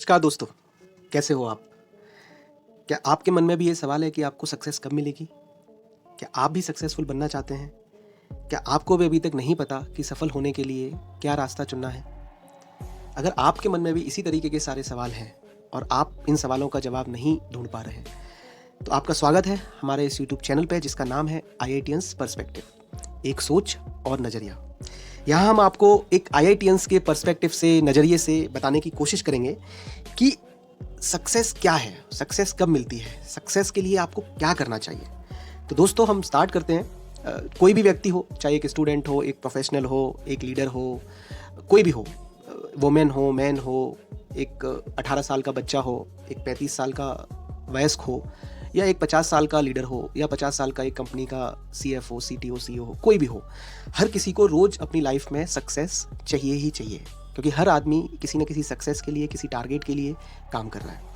नमस्कार दोस्तों, कैसे हो आप? क्या आपके मन में भी ये सवाल है कि आपको सक्सेस कब मिलेगी? क्या आप भी सक्सेसफुल बनना चाहते हैं? क्या आपको भी अभी तक नहीं पता कि सफल होने के लिए क्या रास्ता चुनना है? अगर आपके मन में भी इसी तरीके के सारे सवाल हैं और आप इन सवालों का जवाब नहीं ढूंढ पा रहे हैं, तो आपका स्वागत है हमारे इस यूट्यूब चैनल पे जिसका नाम है IITians पर्सपेक्टिव, एक सोच और नज़रिया। यहाँ हम आपको एक IITians के पर्सपेक्टिव से, नज़रिए से बताने की कोशिश करेंगे कि सक्सेस क्या है, सक्सेस कब मिलती है, सक्सेस के लिए आपको क्या करना चाहिए। तो दोस्तों हम स्टार्ट करते हैं। कोई भी व्यक्ति हो, चाहे एक स्टूडेंट हो, एक प्रोफेशनल हो, एक लीडर हो, कोई भी हो, वुमेन हो, मैन हो, एक 18 साल का बच्चा हो, एक 35 साल का वयस्क हो, या एक 50 साल का लीडर हो, या 50 साल का एक कंपनी का CFO, CTO, CEO हो, कोई भी हो, हर किसी को रोज़ अपनी लाइफ में सक्सेस चाहिए ही चाहिए, क्योंकि हर आदमी किसी न किसी सक्सेस के लिए, किसी टारगेट के लिए काम कर रहा है।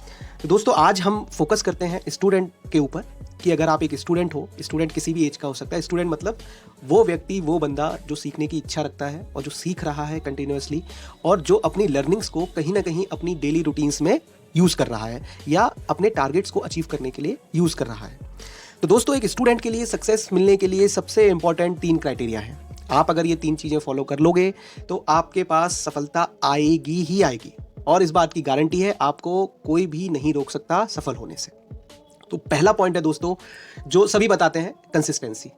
तो दोस्तों आज हम फोकस करते हैं स्टूडेंट के ऊपर कि अगर आप एक स्टूडेंट हो, स्टूडेंट किसी भी एज का हो सकता है। स्टूडेंट मतलब वो व्यक्ति, वो बंदा जो सीखने की इच्छा रखता है और जो सीख रहा है कंटिन्यूअसली, और जो अपनी लर्निंग्स को कहीं ना कहीं अपनी डेली रूटीन्स में यूज़ कर रहा है या अपने टारगेट्स को अचीव करने के लिए यूज़ कर रहा है। तो दोस्तों एक स्टूडेंट के लिए सक्सेस मिलने के लिए सबसे इंपॉर्टेंट 3 क्राइटेरिया हैं। आप अगर ये 3 चीज़ें फॉलो कर लोगे तो आपके पास सफलता आएगी ही आएगी, और इस बात की गारंटी है, आपको कोई भी नहीं रोक सकता सफल होने से। तो पहला पॉइंट है दोस्तों, जो सभी बताते हैं, कंसिस्टेंसी।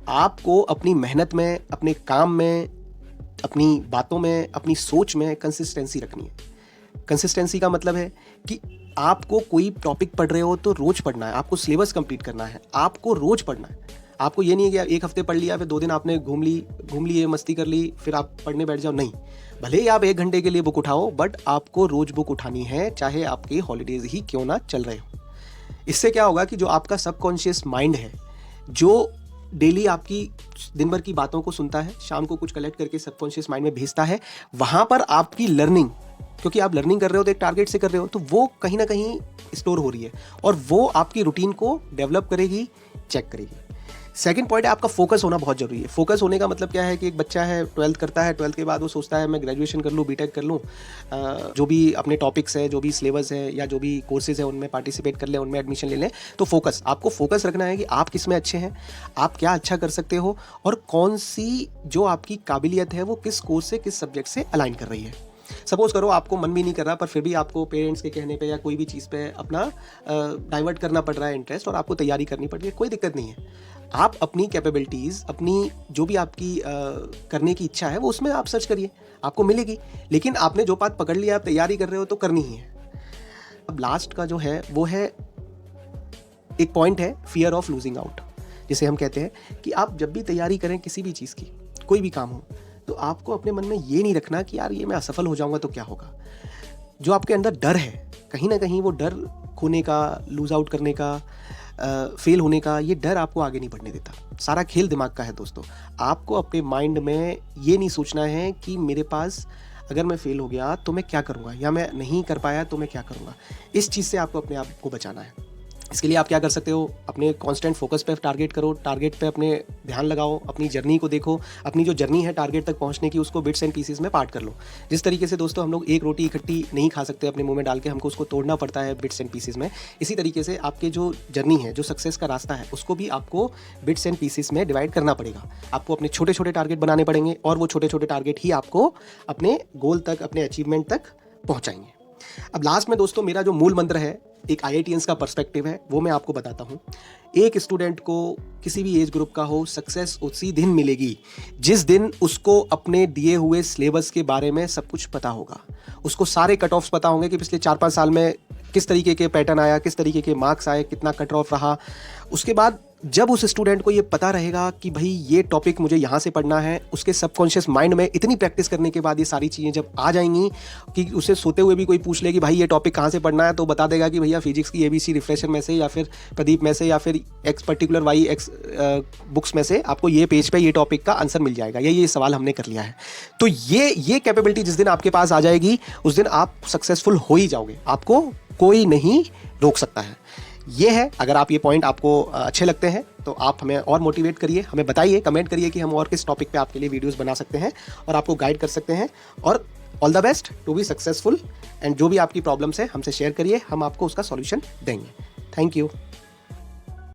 आपको अपनी मेहनत में, अपने काम में, अपनी बातों में, अपनी सोच में कंसिस्टेंसी रखनी है। कंसिस्टेंसी का मतलब है कि आपको कोई टॉपिक पढ़ रहे हो तो रोज पढ़ना है, आपको सिलेबस कंप्लीट करना है, आपको रोज पढ़ना है। आपको ये नहीं है कि एक हफ्ते पढ़ लिया, फिर 2 दिन आपने घूम ली, मस्ती कर ली, फिर आप पढ़ने बैठ जाओ। नहीं, भले ही आप 1 घंटे के लिए बुक उठाओ, बट आपको रोज बुक उठानी है, चाहे आपके हॉलीडेज ही क्यों ना चल रहे हो। इससे क्या होगा कि जो आपका सबकॉन्शियस माइंड है, जो डेली आपकी दिन भर की बातों को सुनता है, शाम को कुछ कलेक्ट करके सबकॉन्शियस माइंड में भेजता है, वहाँ पर आपकी लर्निंग, क्योंकि आप लर्निंग कर रहे हो तो एक टारगेट से कर रहे हो, तो वो कहीं ना कहीं स्टोर हो रही है और वो आपकी रूटीन को डेवलप करेगी, चेक करेगी। सेकंड पॉइंट है, आपका फोकस होना बहुत जरूरी है। फोकस होने का मतलब क्या है कि एक बच्चा है, 12th करता है, 12th के बाद वो सोचता है मैं ग्रेजुएशन कर लूँ, बीटेक कर लूँ, जो भी अपने टॉपिक्स है, जो भी सिलेबस है या जो भी कोर्सेज है उनमें पार्टिसिपेट कर लें, उनमें एडमिशन ले लें। तो फोकस, आपको फोकस रखना है कि आप किस में अच्छे हैं, आप क्या अच्छा कर सकते हो, और कौन सी जो आपकी काबिलियत है वो किस कोर्स से, किस सब्जेक्ट से अलाइन कर रही है। सपोज करो आपको मन भी नहीं कर रहा, पर फिर भी आपको पेरेंट्स के कहने पे या कोई भी चीज़ पे अपना डाइवर्ट करना पड़ रहा है इंटरेस्ट, और आपको तैयारी करनी पड़ रही है, कोई दिक्कत नहीं है। आप अपनी कैपेबिलिटीज़, अपनी जो भी आपकी करने की इच्छा है वो उसमें आप सर्च करिए, आपको मिलेगी। लेकिन आपने जो बात पकड़ लिया, आप तैयारी कर रहे हो तो करनी ही है। अब लास्ट का जो है वो है, एक पॉइंट है फियर ऑफ लूजिंग आउट, जिसे हम कहते हैं कि आप जब भी तैयारी करें किसी भी चीज़ की, कोई भी काम हो, तो आपको अपने मन में ये नहीं रखना कि यार ये मैं असफल हो जाऊंगा तो क्या होगा। जो आपके अंदर डर है, कहीं ना कहीं वो डर खोने का, लूज आउट करने का, फेल होने का, ये डर आपको आगे नहीं बढ़ने देता। सारा खेल दिमाग का है दोस्तों। आपको अपने माइंड में ये नहीं सोचना है कि मेरे पास अगर मैं फेल हो गया तो मैं क्या करूँगा, या मैं नहीं कर पाया तो मैं क्या करूँगा। इस चीज़ से आपको अपने आप को बचाना है। इसके लिए आप क्या कर सकते हो, अपने कांस्टेंट फोकस पे टारगेट करो, टारगेट पे अपने ध्यान लगाओ, अपनी जर्नी को देखो, अपनी जो जर्नी है टारगेट तक पहुंचने की, उसको बिट्स एंड पीसेस में पार्ट कर लो। जिस तरीके से दोस्तों हम लोग एक रोटी इकट्ठी नहीं खा सकते अपने मुंह में डाल के, हमको उसको तोड़ना पड़ता है बिट्स एंड पीसेस में। इसी तरीके से आपके जो जर्नी है, जो सक्सेस का रास्ता है, उसको भी आपको बिट्स एंड पीसेस में डिवाइड करना पड़ेगा। आपको अपने छोटे छोटे टारगेट बनाने पड़ेंगे, और वो छोटे छोटे टारगेट ही आपको अपने गोल तक, अपने अचीवमेंट तक पहुँचाएंगे। अब लास्ट में दोस्तों मेरा जो मूल मंत्र है, एक IITians का पर्सपेक्टिव है, वो मैं आपको बताता हूँ। एक स्टूडेंट को, किसी भी एज ग्रुप का हो, सक्सेस उसी दिन मिलेगी जिस दिन उसको अपने दिए हुए सिलेबस के बारे में सब कुछ पता होगा। उसको सारे कट ऑफ्स पता होंगे कि पिछले 4-5 साल में किस तरीके के पैटर्न आया, किस तरीके के मार्क्स आए, कितना कट ऑफ रहा। उसके बाद जब उस स्टूडेंट को ये पता रहेगा कि भाई ये टॉपिक मुझे यहाँ से पढ़ना है, उसके सबकॉन्शियस माइंड में इतनी प्रैक्टिस करने के बाद ये सारी चीज़ें जब आ जाएंगी कि उसे सोते हुए भी कोई पूछ ले कि भाई ये टॉपिक कहाँ से पढ़ना है, तो बता देगा कि भैया फिजिक्स की ABC रिफ्रेशर में से, या फिर प्रदीप में से, या फिर एक्स पर्टिकुलर YX बुक्स में से आपको ये पेज पे ये टॉपिक का आंसर मिल जाएगा, ये सवाल हमने कर लिया है। तो ये कैपेबिलिटी जिस दिन आपके पास आ जाएगी, उस दिन आप सक्सेसफुल हो ही जाओगे, आपको कोई नहीं रोक सकता है। ये है, अगर आप ये पॉइंट आपको अच्छे लगते हैं तो आप हमें और मोटिवेट करिए, हमें बताइए, कमेंट करिए कि हम और किस टॉपिक पे आपके लिए वीडियोस बना सकते हैं और आपको गाइड कर सकते हैं। और all the best to be successful, and जो भी आपकी प्रॉब्लम्स है हमसे शेयर करिए, हम आपको उसका सॉल्यूशन देंगे। Thank you.